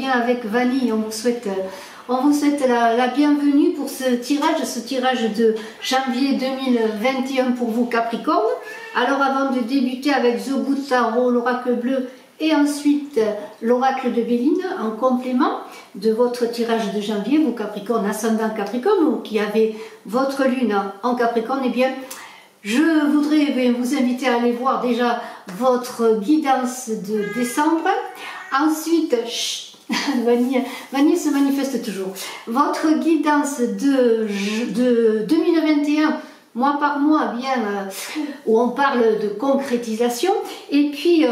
bien avec Vanille, on vous souhaite la bienvenue pour ce tirage de janvier 2021 pour vous Capricorne. Alors avant de débuter avec The Good Tarot, l'oracle bleu et ensuite l'oracle de Béline en complément de votre tirage de janvier, vous Capricorne, ascendant Capricorne, ou qui avez votre lune en Capricorne, eh bien je voudrais vous inviter à aller voir déjà votre guidance de décembre. Ensuite, Vanille se manifeste toujours. Votre guidance de 2021, mois par mois, bien, où on parle de concrétisation. Et puis,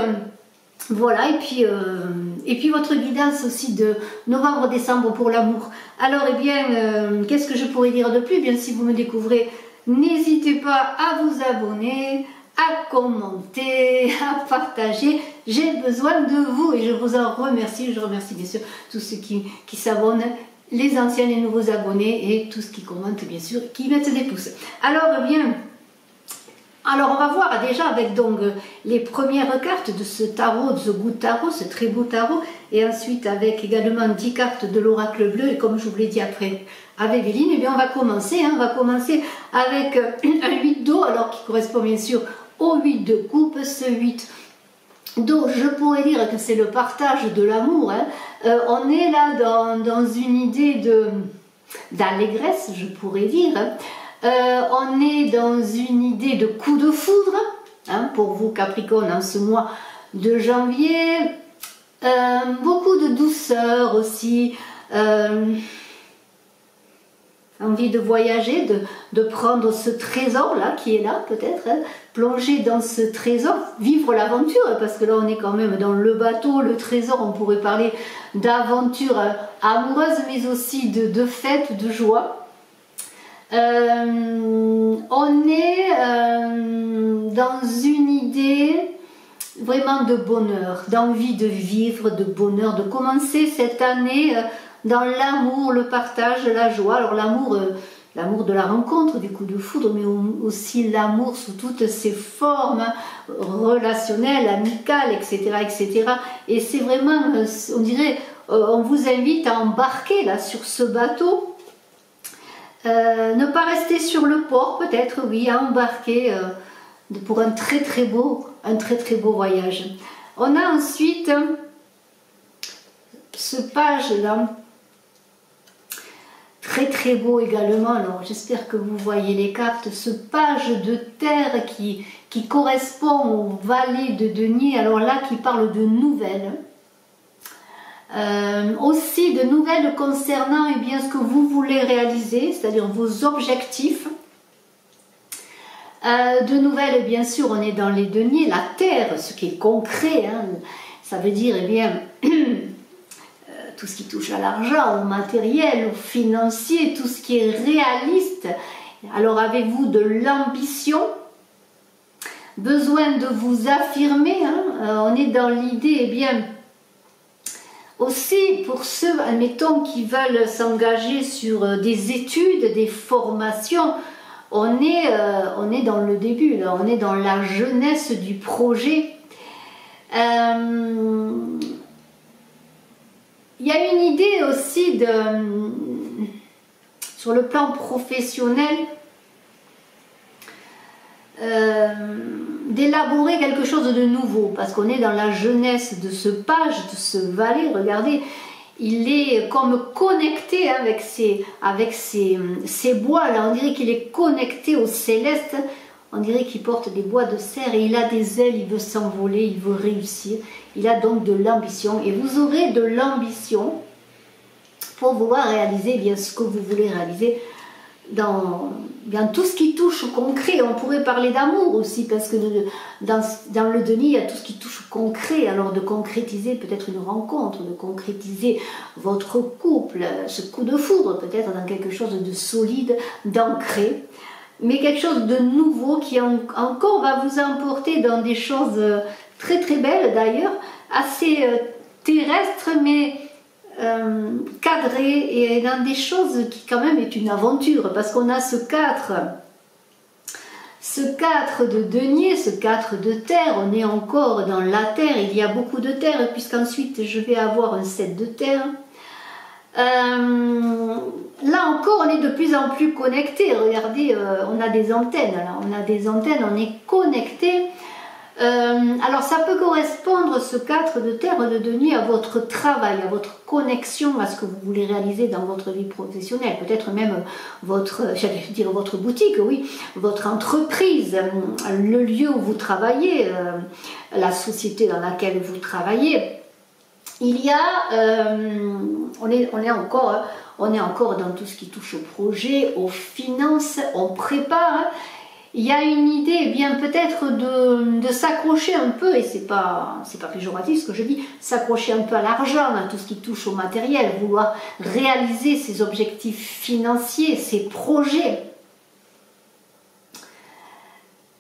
voilà, et puis votre guidance aussi de novembre-décembre pour l'amour. Alors, eh bien, qu'est-ce que je pourrais dire de plus? Eh bien, si vous me découvrez, n'hésitez pas à vous abonner, à commenter, à partager. J'ai besoin de vous et je vous en remercie. Je remercie bien sûr tous ceux qui s'abonnent, les anciens, les nouveaux abonnés et tous qui commentent bien sûr, qui mettent des pouces. Alors bien, on va voir déjà avec donc les premières cartes de ce tarot, de ce Good Tarot, ce très beau tarot, et ensuite avec également 10 cartes de l'oracle bleu, et comme je vous l'ai dit après avec Béline, et bien on va commencer avec un 8 d'eau, alors qui correspond bien sûr au 8 de coupe. Ce 8 d'eau, je pourrais dire que c'est le partage de l'amour, on est là dans une idée d'allégresse, je pourrais dire, on est dans une idée de coup de foudre, pour vous Capricorne en ce mois de janvier, beaucoup de douceur aussi, envie de voyager, de prendre ce trésor là qui est là peut-être, plonger dans ce trésor, vivre l'aventure, parce que là on est quand même dans le bateau, le trésor, on pourrait parler d'aventure amoureuse mais aussi de fête, de joie. On est dans une idée vraiment de bonheur, d'envie de vivre, de bonheur, de commencer cette année dans l'amour, le partage, la joie. Alors l'amour de la rencontre, du coup de foudre, mais aussi l'amour sous toutes ses formes relationnelles, amicales, etc. etc. Et c'est vraiment, on dirait, on vous invite à embarquer là sur ce bateau. Ne pas rester sur le port, peut-être, oui, à embarquer pour un très très beau voyage. On a ensuite ce page là, très très beau également. Alors j'espère que vous voyez les cartes. Ce page de terre qui correspond au valet de denier, alors là qui parle de nouvelles. Aussi de nouvelles concernant bien, ce que vous voulez réaliser, c'est-à-dire vos objectifs. De nouvelles, bien sûr, on est dans les deniers, la terre, ce qui est concret, ça veut dire bien, tout ce qui touche à l'argent, au matériel, au financier, tout ce qui est réaliste. Alors avez-vous de l'ambition, besoin de vous affirmer, on est dans l'idée, bien, aussi pour ceux, admettons, qui veulent s'engager sur des études, des formations, on est dans le début, là, on est dans la jeunesse du projet. Il y a une idée aussi sur le plan professionnel, d'élaborer quelque chose de nouveau, parce qu'on est dans la jeunesse de ce page, de ce valet. Regardez, il est comme connecté avec ces bois là, on dirait qu'il est connecté au céleste, on dirait qu'il porte des bois de serre et il a des ailes, il veut s'envoler, il veut réussir, il a donc de l'ambition, et vous aurez de l'ambition pour vouloir réaliser bien ce que vous voulez réaliser dans tout ce qui touche au concret. On pourrait parler d'amour aussi, parce que dans le denier, il y a tout ce qui touche au concret. Alors de concrétiser peut-être une rencontre, de concrétiser votre couple, ce coup de foudre peut-être dans quelque chose de solide, d'ancré, mais quelque chose de nouveau qui encore va vous emporter dans des choses très très belles d'ailleurs, assez terrestres, mais cadré et dans des choses qui quand même est une aventure, parce qu'on a ce 4 Ce 4 de denier, ce 4 de terre, on est encore dans la terre, il y a beaucoup de terre, puisqu'ensuite je vais avoir un 7 de terre. Là encore, on est de plus en plus connecté. Regardez, on a des antennes, là. On a des antennes, on est connecté. Alors ça peut correspondre, ce 4 de terre de denier, à votre travail, à votre connexion, à ce que vous voulez réaliser dans votre vie professionnelle, peut-être même j'allais dire votre boutique, oui, votre entreprise, le lieu où vous travaillez, la société dans laquelle vous travaillez. Il y a, on est encore dans tout ce qui touche au projet, aux finances, on prépare. Il y a une idée, eh bien peut-être de s'accrocher un peu, et c'est pas péjoratif ce que je dis, s'accrocher un peu à l'argent, à tout ce qui touche au matériel, vouloir réaliser ses objectifs financiers, ses projets.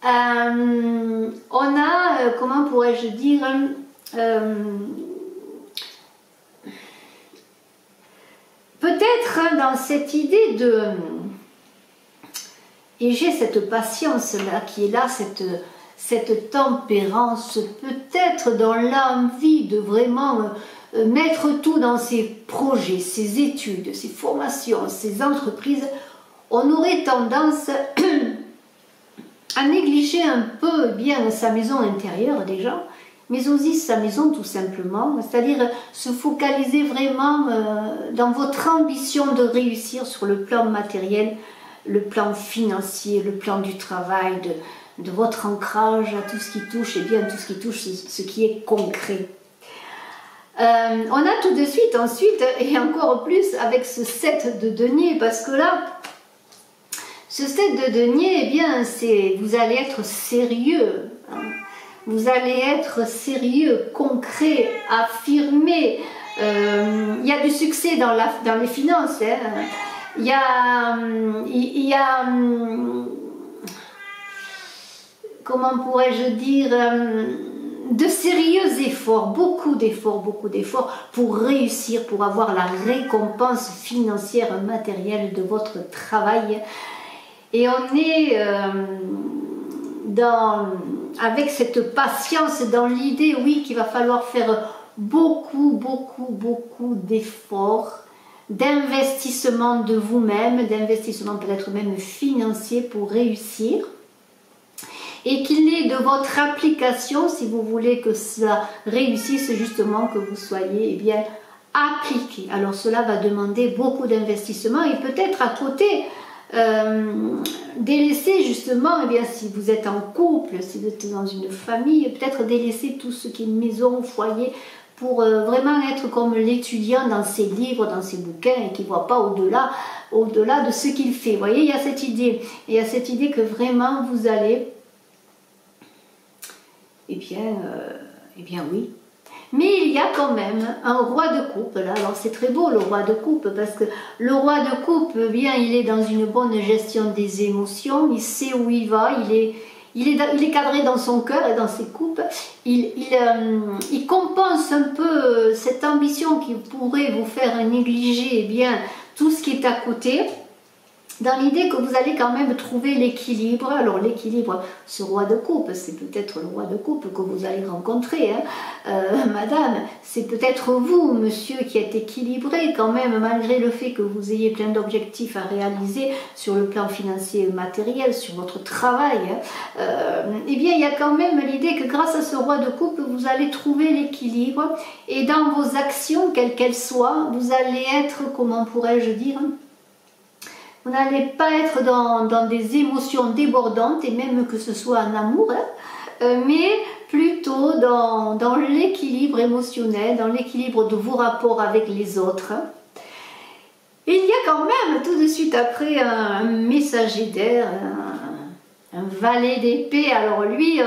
On a, comment pourrais-je dire, peut-être dans cette idée de... Et j'ai cette patience-là qui est là, cette tempérance, peut-être dans l'envie de vraiment mettre tout dans ses projets, ses études, ses formations, ses entreprises. On aurait tendance à négliger un peu bien sa maison intérieure déjà, mais aussi sa maison tout simplement, c'est-à-dire se focaliser vraiment dans votre ambition de réussir sur le plan matériel, le plan financier, le plan du travail, de votre ancrage à tout ce qui touche, et bien tout ce qui touche ce qui est concret. On a tout de suite ensuite, et encore plus avec ce 7 de denier, parce que là, ce 7 de denier, eh bien, vous allez être sérieux, hein. Vous allez être sérieux, concret, affirmé. Il y a du succès dans les finances, hein. Il y a, comment pourrais-je dire, de sérieux efforts, beaucoup d'efforts pour réussir, pour avoir la récompense financière matérielle de votre travail. Et on est avec cette patience dans l'idée, oui, qu'il va falloir faire beaucoup d'efforts, d'investissement de vous-même, d'investissement peut-être même financier pour réussir, et qu'il est de votre application, si vous voulez que ça réussisse, justement que vous soyez eh bien appliqué. Alors cela va demander beaucoup d'investissement, et peut-être à côté délaisser justement, eh bien, si vous êtes en couple, si vous êtes dans une famille, peut-être délaisser tout ce qui est maison, foyer, pour vraiment être comme l'étudiant dans ses livres, dans ses bouquins, et qui ne voit pas au-delà de ce qu'il fait. Vous voyez, il y a cette idée, que vraiment vous allez, eh bien oui. Mais il y a quand même un roi de coupe, là. Alors c'est très beau le roi de coupe, parce que le roi de coupe, eh bien, il est dans une bonne gestion des émotions, il sait où il va, il est cadré dans son cœur et dans ses coupes. Il compense un peu cette ambition qui pourrait vous faire négliger eh bien, tout ce qui est à côté, dans l'idée que vous allez quand même trouver l'équilibre. Alors l'équilibre, ce roi de coupe, c'est peut-être le roi de coupe que vous allez rencontrer, hein. Madame, c'est peut-être vous, monsieur, qui êtes équilibré quand même, malgré le fait que vous ayez plein d'objectifs à réaliser sur le plan financier et matériel, sur votre travail, hein. Eh bien, il y a quand même l'idée que grâce à ce roi de coupe, vous allez trouver l'équilibre, et dans vos actions, quelles qu'elles soient, vous allez être, comment pourrais-je dire, vous n'allez pas être dans des émotions débordantes, et même que ce soit en amour, hein, mais plutôt dans l'équilibre émotionnel, dans l'équilibre de vos rapports avec les autres. Et il y a quand même tout de suite après un messager d'air, un valet d'épée. Alors lui,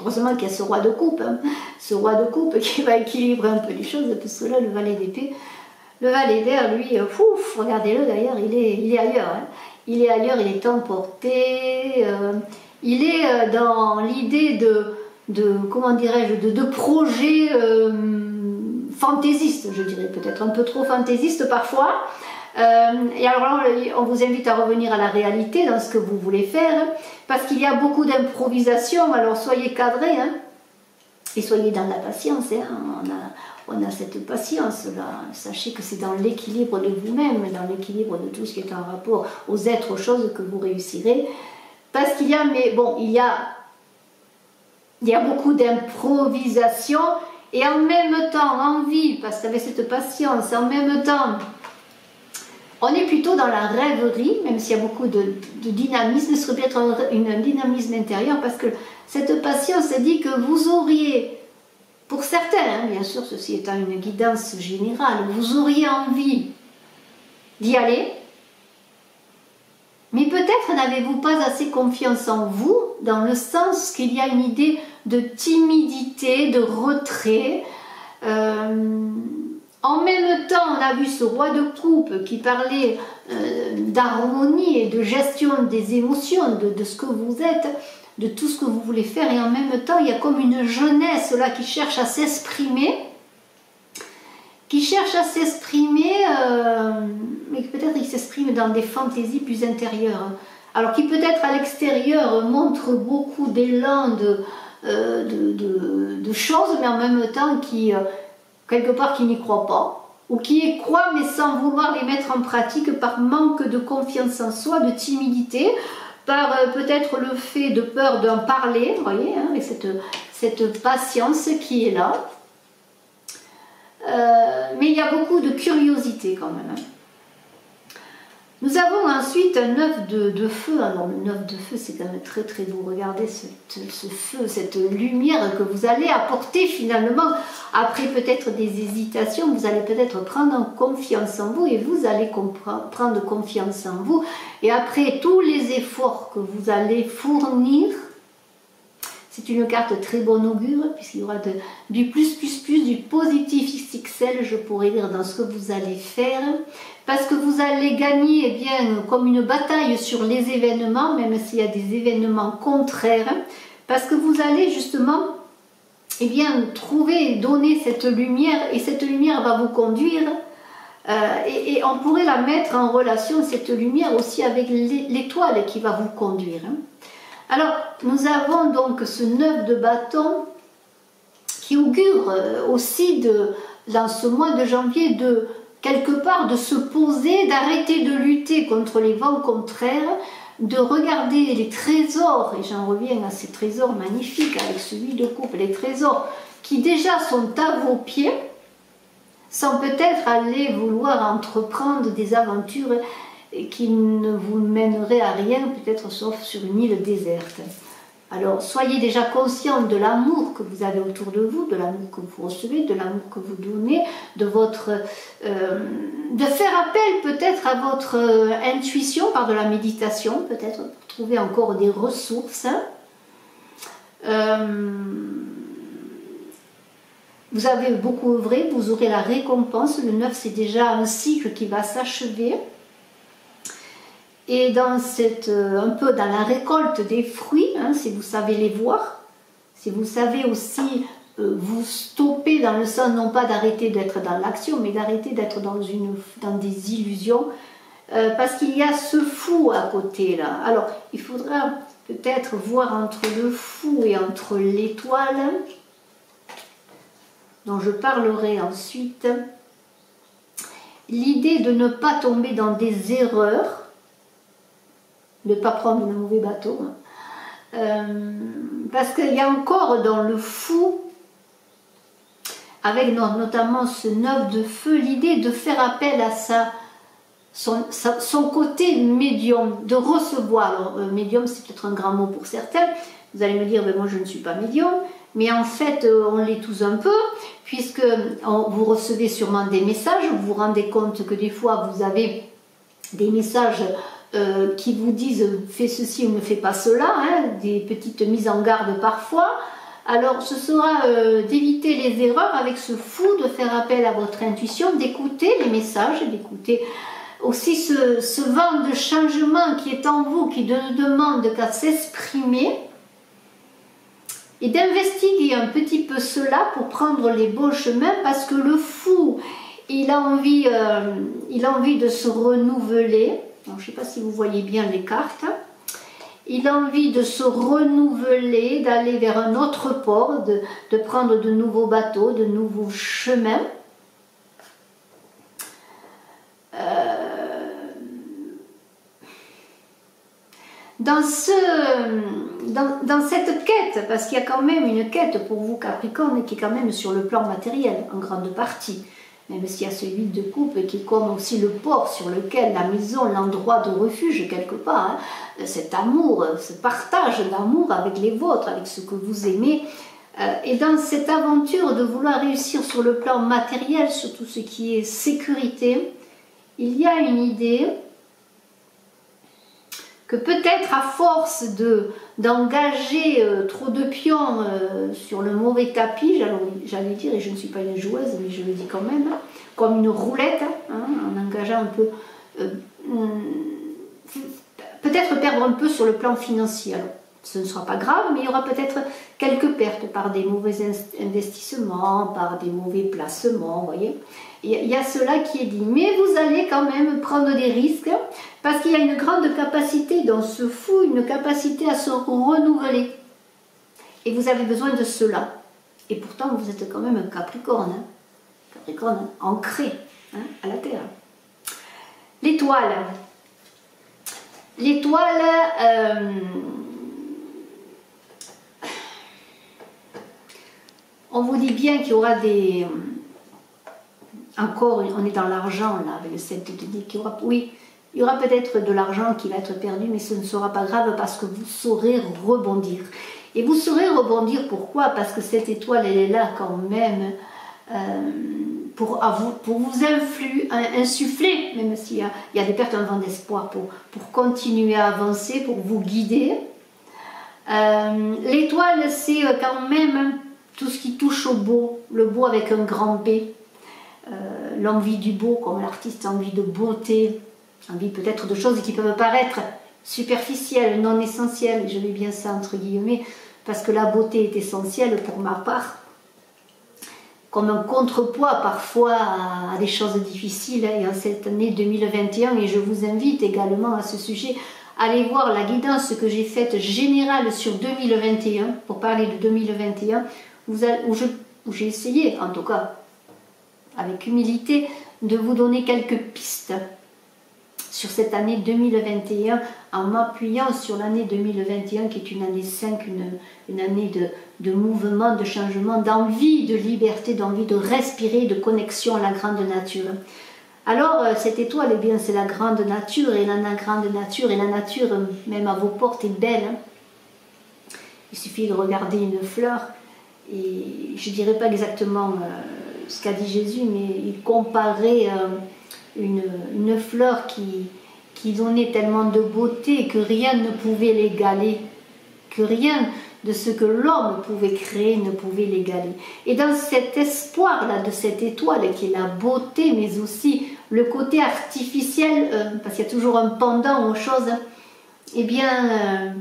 heureusement qu'il y a ce roi de coupe, hein, ce roi de coupe qui va équilibrer un peu les choses, parce que là, le valet d'épée, le valet d'air, lui, regardez-le d'ailleurs, il est ailleurs. Hein. Il est ailleurs, il est emporté. Il est dans l'idée comment dirais-je, de projets fantaisistes, je dirais, peut-être un peu trop fantaisistes parfois. Et alors là, on vous invite à revenir à la réalité dans ce que vous voulez faire, parce qu'il y a beaucoup d'improvisation, alors soyez cadrés, hein, et soyez dans la patience, hein, on a cette patience-là. Sachez que c'est dans l'équilibre de vous-même, dans l'équilibre de tout ce qui est en rapport aux êtres, aux choses que vous réussirez. Parce qu'il y a, mais bon, il y a beaucoup d'improvisation, et en même temps, envie, parce qu'avec cette patience, en même temps, on est plutôt dans la rêverie, même s'il y a beaucoup de dynamisme, ce serait peut-être un dynamisme intérieur, parce que cette patience dit que vous auriez, pour certains, hein, bien sûr, ceci étant une guidance générale, vous auriez envie d'y aller, mais peut-être n'avez-vous pas assez confiance en vous, dans le sens qu'il y a une idée de timidité, de retrait. En même temps, on a vu ce roi de coupe qui parlait d'harmonie et de gestion des émotions, de ce que vous êtes, de tout ce que vous voulez faire, et en même temps, il y a comme une jeunesse là qui cherche à s'exprimer, mais peut-être il s'exprime dans des fantaisies plus intérieures. Alors qui peut-être à l'extérieur montre beaucoup d'élan de choses, mais en même temps qui, quelque part, qui n'y croit pas, ou qui y croit mais sans vouloir les mettre en pratique par manque de confiance en soi, de timidité, par peut-être le fait de peur d'en parler, vous voyez, hein, avec cette patience qui est là. Mais il y a beaucoup de curiosité quand même. Hein. Nous avons ensuite un œuf de feu. Alors le œuf de feu, c'est quand même très très beau. Regardez ce feu, cette lumière que vous allez apporter finalement. Après peut-être des hésitations, vous allez peut-être prendre confiance en vous, et vous allez prendre confiance en vous. Et après tous les efforts que vous allez fournir, c'est une carte très bon augure, puisqu'il y aura du plus, du positif XXL, je pourrais dire, dans ce que vous allez faire. Parce que vous allez gagner, eh bien, comme une bataille sur les événements, même s'il y a des événements contraires. Parce que vous allez justement, eh bien, trouver, donner cette lumière, et cette lumière va vous conduire. Et on pourrait la mettre en relation, cette lumière, aussi avec l'étoile qui va vous conduire. Hein. Alors, nous avons donc ce 9 de bâton qui augure aussi dans ce mois de janvier de quelque part de se poser, d'arrêter de lutter contre les vents contraires, de regarder les trésors, et j'en reviens à ces trésors magnifiques avec celui de coupe, les trésors qui déjà sont à vos pieds, sans peut-être aller vouloir entreprendre des aventures qui ne vous mèneraient à rien, peut-être sauf sur une île déserte. Alors, soyez déjà conscient de l'amour que vous avez autour de vous, de l'amour que vous recevez, de l'amour que vous donnez, de faire appel peut-être à votre intuition par de la méditation, peut-être pour trouver encore des ressources. Vous avez beaucoup œuvré, vous aurez la récompense. Le 9, c'est déjà un cycle qui va s'achever. Et dans un peu dans la récolte des fruits, hein, si vous savez les voir, si vous savez aussi vous stopper dans le sens non pas d'arrêter d'être dans l'action, mais d'arrêter d'être dans des illusions, parce qu'il y a ce fou à côté là. Alors il faudra peut-être voir entre le fou et entre l'étoile, dont je parlerai ensuite, l'idée de ne pas tomber dans des erreurs, de ne pas prendre le mauvais bateau, parce qu'il y a encore dans le fou, avec notamment ce 9 de feu, l'idée de faire appel à son côté médium, de recevoir. Alors, médium, c'est peut-être un grand mot pour certains, vous allez me dire, ben, moi je ne suis pas médium, mais en fait on l'est tous un peu, puisque vous recevez sûrement des messages, vous vous rendez compte que des fois vous avez des messages qui vous disent fais ceci ou ne fais pas cela, hein, des petites mises en garde parfois. Alors ce sera d'éviter les erreurs avec ce fou, de faire appel à votre intuition, d'écouter les messages, d'écouter aussi ce vent de changement qui est en vous, qui ne demande qu'à s'exprimer, et d'investiguer un petit peu cela pour prendre les bons chemins, parce que le fou il a envie de se renouveler. Alors, je ne sais pas si vous voyez bien les cartes. Il a envie de se renouveler, d'aller vers un autre port, de prendre de nouveaux bateaux, de nouveaux chemins. Dans cette quête, parce qu'il y a quand même une quête pour vous Capricorne qui est quand même sur le plan matériel, en grande partie, même s'il y a ce 8 de coupe qui est comme aussi le port sur lequel la maison, l'endroit de refuge quelque part, hein, cet amour, ce partage d'amour avec les vôtres, avec ce que vous aimez, et dans cette aventure de vouloir réussir sur le plan matériel, sur tout ce qui est sécurité, il y a une idée que peut-être à force d'engager trop de pions sur le mauvais tapis, j'allais dire, et je ne suis pas une joueuse, mais je le dis quand même, comme une roulette, hein, en engageant un peu, peut-être perdre un peu sur le plan financier. Alors, ce ne sera pas grave, mais il y aura peut-être quelques pertes par des mauvais investissements, par des mauvais placements, vous voyez. Il y a cela qui est dit. Mais vous allez quand même prendre des risques, parce qu'il y a une grande capacité dans ce fou, une capacité à se renouveler. Et vous avez besoin de cela. Et pourtant, vous êtes quand même un Capricorne. Hein. Capricorne hein, ancré hein, à la Terre. L'étoile. L'étoile... on vous dit bien qu'il y aura des... Encore, on est dans l'argent là, avec le 7 de denier. Oui, il y aura peut-être de l'argent qui va être perdu, mais ce ne sera pas grave parce que vous saurez rebondir. Et vous saurez rebondir, pourquoi? Parce que cette étoile, elle est là quand même pour vous insuffler, même s'il y a des pertes, un vent d'espoir, pour continuer à avancer, pour vous guider. L'étoile, c'est quand même tout ce qui touche au beau, le beau avec un grand B. L'envie du beau, comme l'artiste a envie de beauté, envie peut-être de choses qui peuvent paraître superficielles, non essentielles, je mets bien ça entre guillemets, parce que la beauté est essentielle pour ma part, comme un contrepoids parfois à des choses difficiles, et en cette année 2021, et je vous invite également à ce sujet, à aller voir la guidance que j'ai faite générale sur 2021, pour parler de 2021, où j'ai essayé, en tout cas, avec humilité, de vous donner quelques pistes sur cette année 2021 en m'appuyant sur l'année 2021 qui est une année 5, une année de mouvement, de changement, d'envie de liberté, d'envie de respirer, de connexion à la grande nature. Alors cette étoile, eh bien c'est la grande nature, et la grande nature, et la nature même à vos portes est belle. Il suffit de regarder une fleur, et je ne dirais pas exactement ce qu'a dit Jésus, mais il comparait une fleur qui donnait tellement de beauté que rien ne pouvait l'égaler, que rien de ce que l'homme pouvait créer ne pouvait l'égaler. Et dans cet espoir-là de cette étoile qui est la beauté, mais aussi le côté artificiel, parce qu'il y a toujours un pendant aux choses, eh bien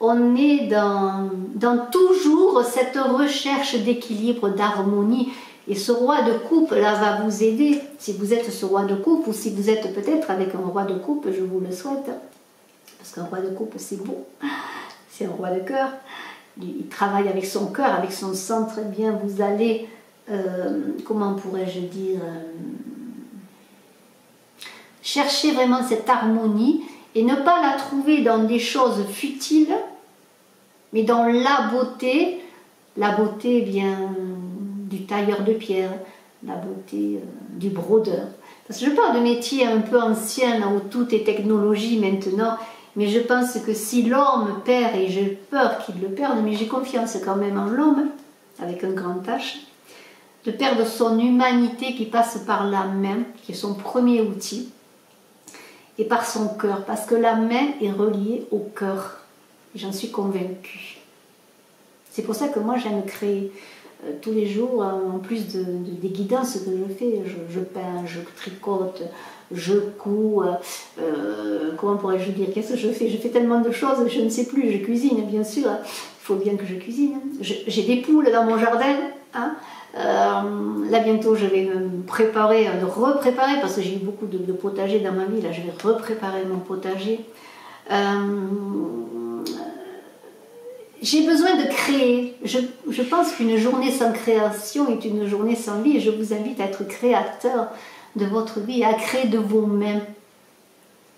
on est dans toujours cette recherche d'équilibre, d'harmonie. Et ce roi de coupe là va vous aider, si vous êtes ce roi de coupe, ou si vous êtes peut-être avec un roi de coupe, je vous le souhaite, parce qu'un roi de coupe c'est beau, c'est un roi de cœur, il travaille avec son cœur, avec son sang, très bien, vous allez, comment pourrais-je dire, chercher vraiment cette harmonie, et ne pas la trouver dans des choses futiles, mais dans la beauté bien du tailleur de pierre, la beauté du brodeur. Parce que je parle de métier un peu ancien, où tout est technologie maintenant, mais je pense que si l'homme perd, et j'ai peur qu'il le perde, mais j'ai confiance quand même en l'homme, avec un grand H, de perdre son humanité qui passe par la main, qui est son premier outil, et par son cœur, parce que la main est reliée au cœur. J'en suis convaincue. C'est pour ça que moi j'aime créer tous les jours, en plus des guidances que je fais, je peins, je tricote, je couds, comment pourrais-je dire, qu'est-ce que je fais? Je fais tellement de choses, je ne sais plus, je cuisine bien sûr, il faut bien que je cuisine. J'ai des poules dans mon jardin, hein, Là bientôt je vais me préparer, repréparer, parce que j'ai eu beaucoup de potagers dans ma vie, là je vais repréparer mon potager. J'ai besoin de créer. Je pense qu'une journée sans création est une journée sans vie, et je vous invite à être créateur de votre vie, à créer de vos mains.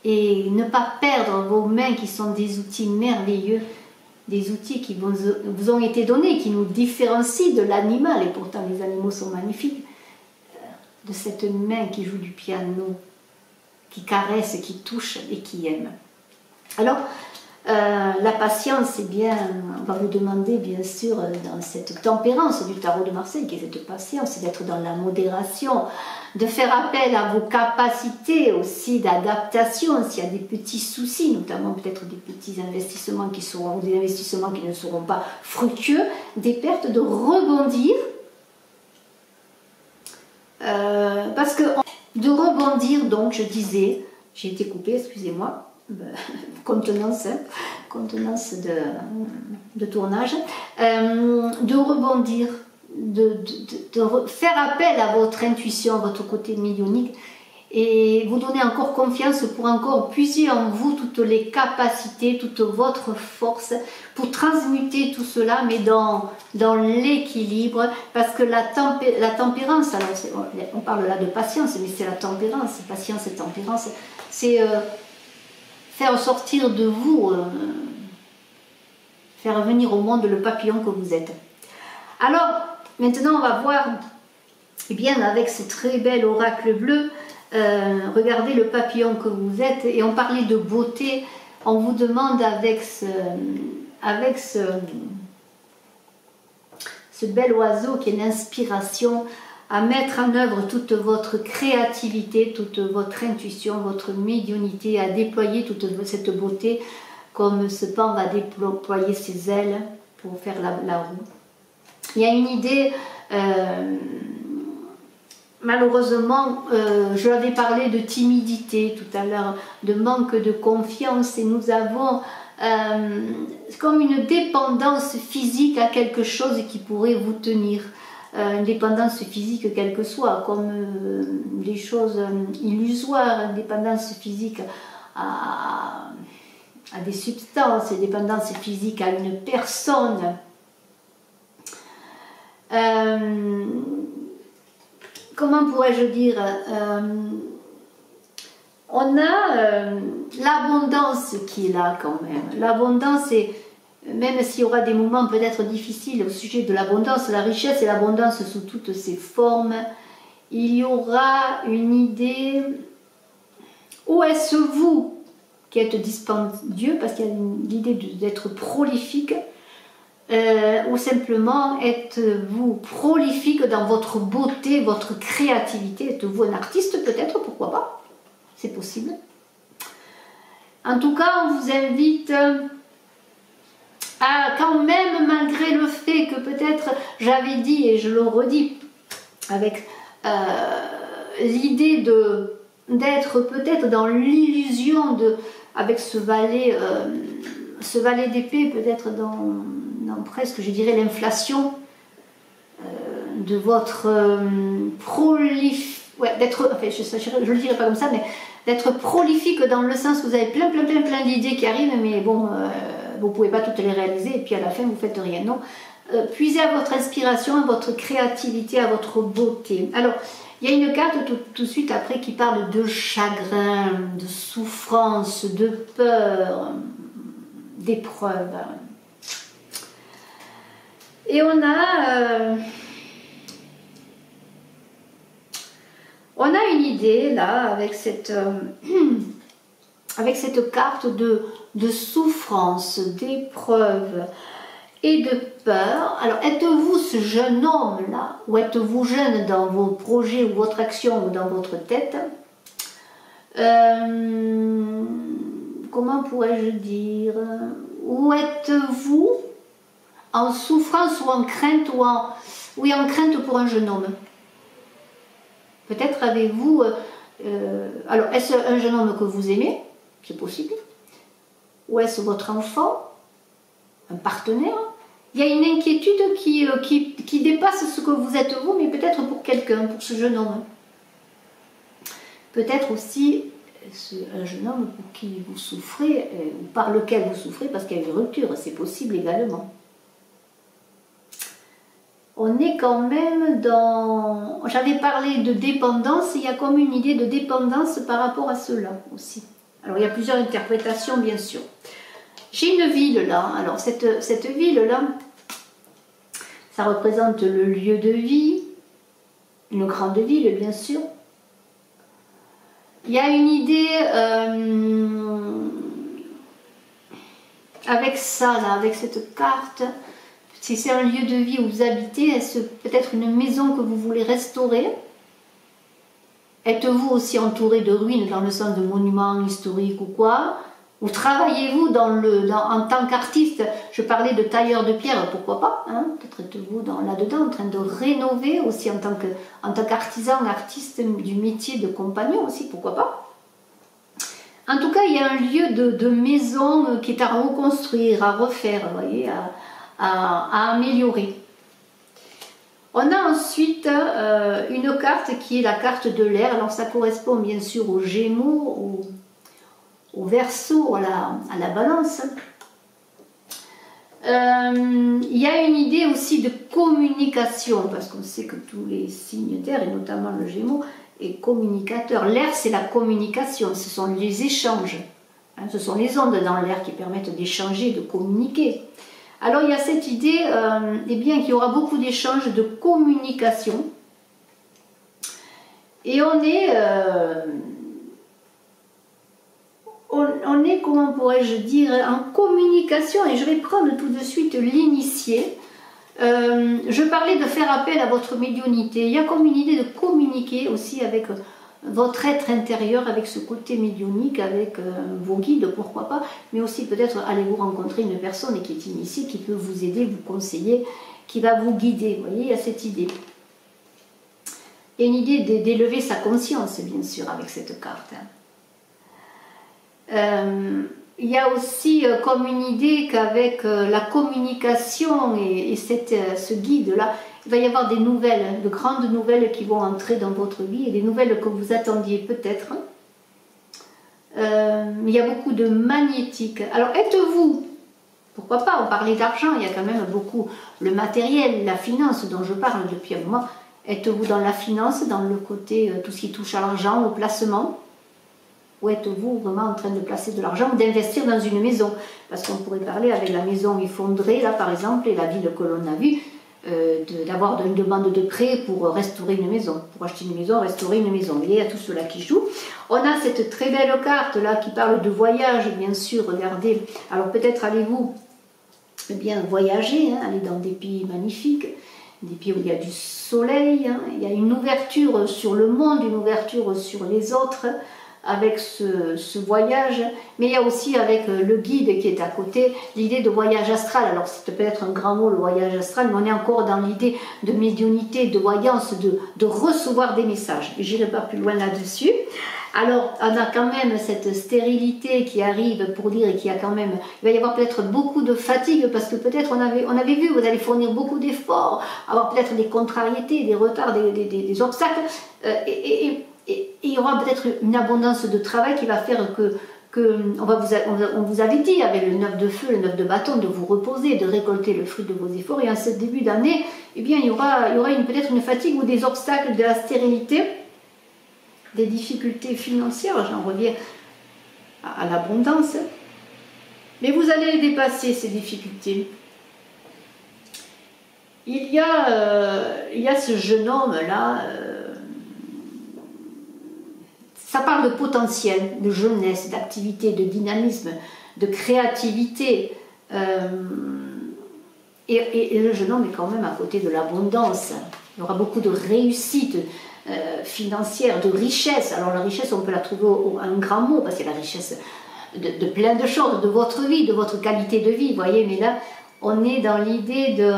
Et ne pas perdre vos mains qui sont des outils merveilleux, des outils qui vous ont été donnés, qui nous différencient de l'animal, et pourtant les animaux sont magnifiques, de cette main qui joue du piano, qui caresse, qui touche et qui aime. Alors, la patience, c'est bien, on va vous demander bien sûr dans cette tempérance du tarot de Marseille, qui est cette patience, c'est d'être dans la modération, de faire appel à vos capacités aussi d'adaptation s'il y a des petits soucis, notamment peut-être des petits investissements qui seront, des investissements qui ne seront pas fructueux, des pertes, de rebondir, parce que de rebondir, donc je disais, j'ai été coupée, excusez-moi, contenance de tournage, de rebondir, de faire appel à votre intuition, votre côté médiumnique, et vous donner encore confiance pour encore puiser en vous toutes les capacités, toute votre force, pour transmuter tout cela, mais dans l'équilibre, parce que la tempérance, alors on parle là de patience, mais c'est la tempérance, patience et tempérance, c'est faire sortir de vous, faire venir au monde le papillon que vous êtes. Alors, maintenant on va voir, eh bien avec ce très bel oracle bleu, regardez le papillon que vous êtes, et on parlait de beauté, on vous demande avec ce bel oiseau qui est l'inspiration, à mettre en œuvre toute votre créativité, toute votre intuition, votre médiumnité, à déployer toute cette beauté, comme ce pan va déployer ses ailes pour faire la roue. Il y a une idée, malheureusement, je l'avais parlé de timidité tout à l'heure, de manque de confiance, et nous avons comme une dépendance physique à quelque chose qui pourrait vous tenir. Une dépendance physique quelle que soit, comme des choses illusoires, une dépendance physique à des substances, une dépendance physique à une personne. Comment pourrais-je dire, on a l'abondance qui est là quand même. L'abondance est, même s'il y aura des moments peut-être difficiles au sujet de l'abondance, la richesse et l'abondance sous toutes ses formes, il y aura une idée, ou est-ce vous qui êtes dispendieux, parce qu'il y a l'idée d'être prolifique, ou simplement êtes-vous prolifique dans votre beauté, votre créativité, êtes-vous un artiste peut-être, pourquoi pas, c'est possible. En tout cas, on vous invite quand même, malgré le fait que peut-être j'avais dit, et je le redis, avec l'idée d'être peut-être dans l'illusion avec ce valet d'épée, peut-être dans presque, je dirais, l'inflation de votre enfin, je le dirais pas comme ça, mais d'être prolifique dans le sens que vous avez plein d'idées qui arrivent, mais bon, vous ne pouvez pas toutes les réaliser, et puis à la fin vous faites rien. Non, puisez à votre inspiration, à votre créativité, à votre beauté. Alors, il y a une carte tout de suite après qui parle de chagrin, de souffrance, de peur, d'épreuve. Et on a une idée là avec cette carte de souffrance, d'épreuve et de peur. Alors, êtes-vous ce jeune homme là, ou êtes-vous jeune dans vos projets ou votre action ou dans votre tête? Comment pourrais-je dire? Ou êtes-vous en souffrance ou en crainte, ou en crainte pour un jeune homme? Peut-être avez-vous... alors, est-ce un jeune homme que vous aimez? C'est possible. Ou est-ce votre enfant? Un partenaire? il y a une inquiétude qui dépasse ce que vous êtes vous, mais peut-être pour quelqu'un, pour ce jeune homme. Peut-être aussi un jeune homme pour qui vous souffrez, ou par lequel vous souffrez parce qu'il y a une rupture, c'est possible également. On est quand même dans... J'avais parlé de dépendance, il y a comme une idée de dépendance par rapport à cela aussi. Alors il y a plusieurs interprétations bien sûr. J'ai une ville là, alors cette ville là, ça représente le lieu de vie, une grande ville bien sûr. Il y a une idée avec ça là, avec cette carte. Si c'est un lieu de vie où vous habitez, est-ce peut-être une maison que vous voulez restaurer? Êtes-vous aussi entouré de ruines dans le sens de monuments historiques ou quoi? Ou travaillez-vous en tant qu'artiste? Je parlais de tailleur de pierre, pourquoi pas, hein? Peut-être êtes-vous là-dedans en train de rénover aussi en tant qu'artisan, artiste du métier de compagnon aussi, pourquoi pas? En tout cas, il y a un lieu de maison qui est à reconstruire, à refaire, vous voyez, à améliorer. On a ensuite une carte qui est la carte de l'air. Alors ça correspond bien sûr aux Gémeaux, au Verseau, à la Balance. Il y a une idée aussi de communication, parce qu'on sait que tous les signes d'air, et notamment le Gémeaux, est communicateur. L'air, c'est la communication, ce sont les échanges. Hein, ce sont les ondes dans l'air qui permettent d'échanger, de communiquer. Alors il y a cette idée eh bien, qu'il y aura beaucoup d'échanges, de communication. Et on est, comment pourrais-je dire, en communication. Et je vais prendre tout de suite l'initié. Je parlais de faire appel à votre médiumnité. Il y a comme une idée de communiquer aussi avec votre être intérieur, avec ce côté médiumnique, avec vos guides, pourquoi pas, mais aussi peut-être allez-vous rencontrer une personne qui est initiée, qui peut vous aider, vous conseiller, qui va vous guider. Vous voyez, il y a cette idée. Il y a une idée d'élever sa conscience, bien sûr, avec cette carte. Il y a aussi comme une idée qu'avec la communication et ce guide-là, il va y avoir des nouvelles, de grandes nouvelles qui vont entrer dans votre vie et des nouvelles que vous attendiez peut-être. Il y a beaucoup de magnétique. Alors êtes-vous, pourquoi pas, on parlait d'argent, il y a quand même beaucoup le matériel, la finance dont je parle depuis un moment. Êtes-vous dans la finance, dans le côté, tout ce qui touche à l'argent, au placement? Ou êtes-vous vraiment en train de placer de l'argent ou d'investir dans une maison? Parce qu'on pourrait parler avec la maison effondrée, là par exemple, et la ville que l'on a vue, d'avoir une demande de prêt pour restaurer une maison, pour acheter une maison, restaurer une maison. Il y a tout cela qui joue. On a cette très belle carte là qui parle de voyage, bien sûr, regardez. Alors peut-être allez-vous bien voyager, hein, aller dans des pays magnifiques, des pays où il y a du soleil, hein, il y a une ouverture sur le monde, une ouverture sur les autres, avec ce voyage, mais il y a aussi avec le guide qui est à côté, l'idée de voyage astral. Alors c'est peut-être un grand mot le voyage astral, mais on est encore dans l'idée de médiumnité, de voyance, de recevoir des messages. Je n'irai pas plus loin là-dessus. Alors on a quand même cette stérilité qui arrive pour dire qu'il y a quand même, il va y avoir peut-être beaucoup de fatigue parce que peut-être on avait vu, vous allez fournir beaucoup d'efforts, avoir peut-être des contrariétés, des retards, des obstacles, et il y aura peut-être une abondance de travail qui va faire on vous avait dit avec le 9 de feu, le 9 de bâton, de vous reposer, de récolter le fruit de vos efforts. Et en ce début d'année, eh bien, il y aura peut-être une fatigue ou des obstacles, de la stérilité, des difficultés financières. J'en reviens à l'abondance. Mais vous allez les dépasser, ces difficultés. Il y a ce jeune homme-là... Ça parle de potentiel, de jeunesse, d'activité, de dynamisme, de créativité. Et le jeune homme est quand même à côté de l'abondance. Il y aura beaucoup de réussite financière, de richesse. Alors la richesse, on peut la trouver un grand mot, parce qu'il y a la richesse de plein de choses, de votre vie, de votre qualité de vie, vous voyez. Mais là, on est dans l'idée de...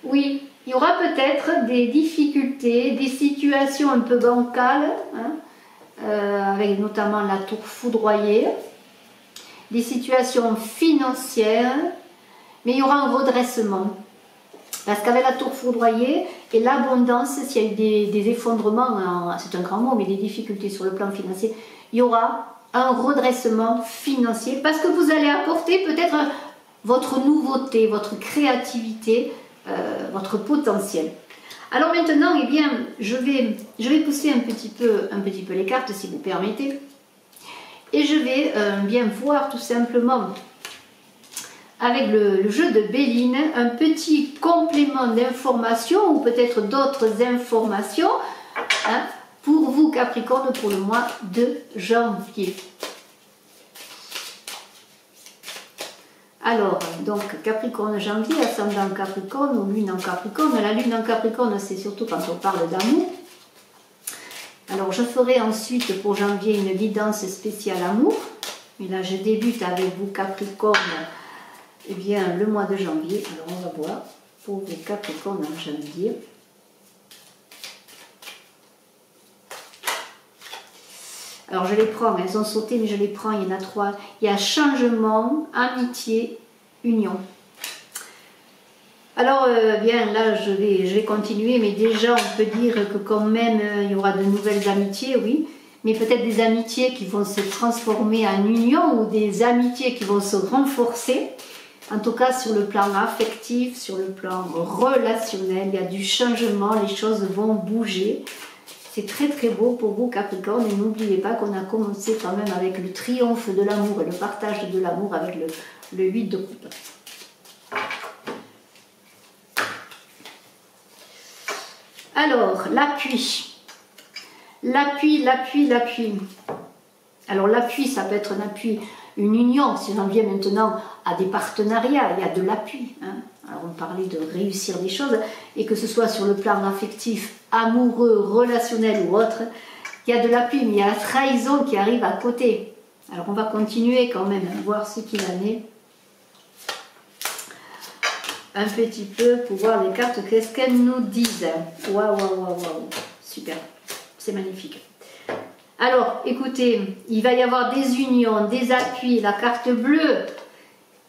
Oui. Il y aura peut-être des difficultés, des situations un peu bancales, hein, avec notamment la tour foudroyée. des situations financières, mais il y aura un redressement. Parce qu'avec la tour foudroyée et l'abondance, s'il y a eu des effondrements, c'est un grand mot, mais des difficultés sur le plan financier, il y aura un redressement financier parce que vous allez apporter peut-être votre nouveauté, votre créativité, votre potentiel. Alors maintenant, eh bien, je vais pousser un petit peu les cartes, si vous permettez, et je vais bien voir tout simplement avec le jeu de Béline un petit complément d'informations ou peut-être d'autres informations hein, pour vous Capricorne pour le mois de janvier. Alors, donc Capricorne janvier, ascendant Capricorne ou lune en Capricorne. La lune en Capricorne, c'est surtout quand on parle d'amour. Alors, je ferai ensuite pour janvier une guidance spéciale amour. Mais là, je débute avec vous Capricorne, eh bien, le mois de janvier. Alors, on va voir pour les Capricornes en janvier. Alors je les prends, elles ont sauté, mais je les prends, il y en a 3. Il y a changement, amitié, union. Alors bien là je vais continuer, mais déjà on peut dire que quand même il y aura de nouvelles amitiés, oui. Mais peut-être des amitiés qui vont se transformer en union ou des amitiés qui vont se renforcer. En tout cas sur le plan affectif, sur le plan relationnel, il y a du changement, les choses vont bouger. C'est très très beau pour vous Capricorne et n'oubliez pas qu'on a commencé quand même avec le triomphe de l'amour et le partage de l'amour avec le 8 de coupe. Alors, l'appui. L'appui. Alors l'appui, ça peut être un appui, une union, si on en vient maintenant à des partenariats, il y a de l'appui. Hein. Alors on parlait de réussir des choses, et que ce soit sur le plan affectif, amoureux, relationnel ou autre, il y a de l'appui, mais il y a la trahison qui arrive à côté. Alors on va continuer quand même à voir ce qu'il en est. Un petit peu pour voir les cartes, qu'est-ce qu'elles nous disent. Waouh, super, c'est magnifique. Alors, écoutez, il va y avoir des unions, des appuis, la carte bleue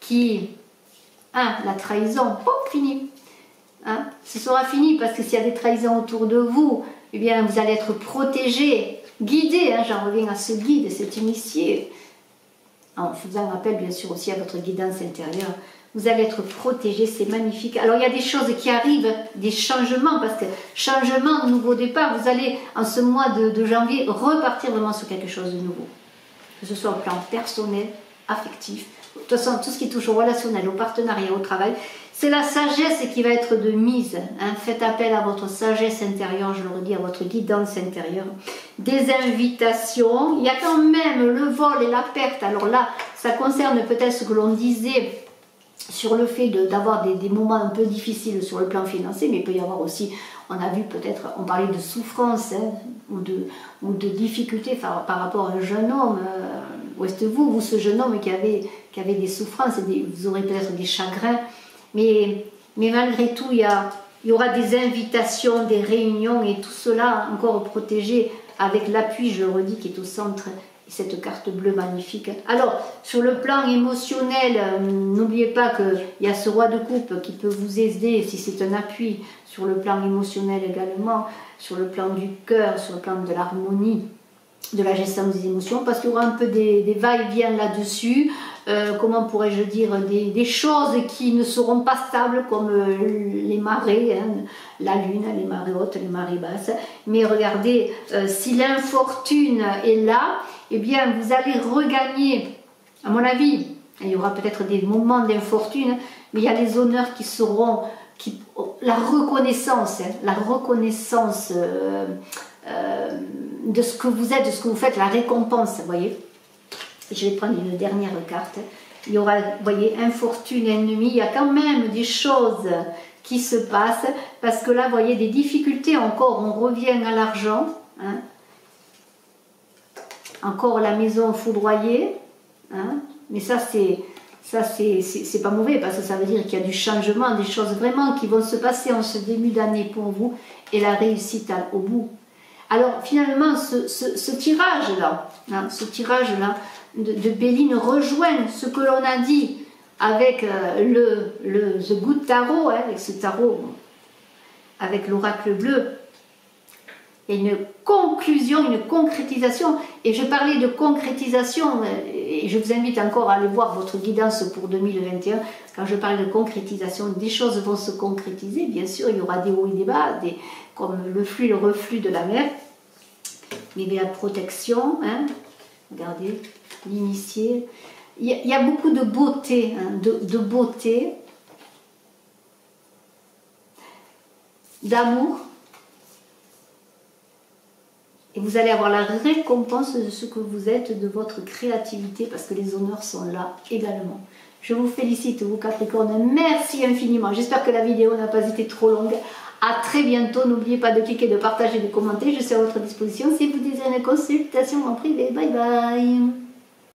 qui... la trahison, fini. Hein, ce sera fini parce que s'il y a des trahisons autour de vous, eh bien vous allez être protégé, guidé, hein, j'en reviens à ce guide, cet initié. En faisant appel bien sûr aussi à votre guidance intérieure, vous allez être protégé, c'est magnifique. Alors il y a des choses qui arrivent, des changements, parce que changement, nouveau départ, vous allez en ce mois de janvier repartir vraiment sur quelque chose de nouveau. Que ce soit au plan personnel, affectif, de toute façon tout ce qui touche au relationnel, au partenariat, au travail, c'est la sagesse qui va être de mise. Hein. Faites appel à votre sagesse intérieure, je le redis, à votre guidance intérieure. Des invitations, il y a quand même le vol et la perte. Alors là, ça concerne peut-être ce que l'on disait sur le fait d'avoir des moments un peu difficiles sur le plan financier, mais il peut y avoir aussi, on a vu peut-être, on parlait de souffrance hein, ou de difficultés par rapport à un jeune homme. Où est-ce que vous ce jeune homme qui avait des souffrances, vous aurez peut-être des chagrins, mais malgré tout, il y aura des invitations, des réunions, et tout cela encore protégé avec l'appui, je le redis, qui est au centre, et cette carte bleue magnifique. Alors, sur le plan émotionnel, n'oubliez pas qu'il y a ce roi de coupe qui peut vous aider si c'est un appui, sur le plan émotionnel également, sur le plan du cœur, sur le plan de l'harmonie, de la gestion des émotions, parce qu'il y aura un peu des va-et-vient là-dessus, comment pourrais-je dire, des choses qui ne seront pas stables, comme les marées, hein, la lune, les marées hautes, les marées basses. Mais regardez, si l'infortune est là, eh bien vous allez regagner, à mon avis, il y aura peut-être des moments d'infortune, mais il y a les honneurs qui seront, la reconnaissance, hein, la reconnaissance de ce que vous êtes, de ce que vous faites, la récompense, vous voyez. Je vais prendre une dernière carte. Il y aura, vous voyez, infortune, ennemi, il y a quand même des choses qui se passent, parce que là, vous voyez, des difficultés encore, on revient à l'argent, hein. Encore la maison foudroyée, hein. Mais ça c'est pas mauvais, parce que ça veut dire qu'il y a du changement, des choses vraiment qui vont se passer en ce début d'année pour vous, et la réussite au bout. Alors finalement, ce tirage-là, hein, de Béline rejoint ce que l'on a dit avec The Good Tarot, hein, avec ce tarot, avec l'oracle bleu. Et une conclusion, une concrétisation. Et je parlais de concrétisation, et je vous invite encore à aller voir votre guidance pour 2021. Quand je parle de concrétisation, des choses vont se concrétiser. Bien sûr, il y aura des hauts et des bas, comme le flux et le reflux de la mer. Mais la protection, hein, regardez, l'initié. Il y a beaucoup de beauté, hein, de beauté, d'amour. Et vous allez avoir la récompense de ce que vous êtes, de votre créativité, parce que les honneurs sont là également. Je vous félicite, vous Capricorne. Merci infiniment. J'espère que la vidéo n'a pas été trop longue. À très bientôt. N'oubliez pas de cliquer, de partager, de commenter. Je suis à votre disposition si vous désirez une consultation en privé. Bye bye.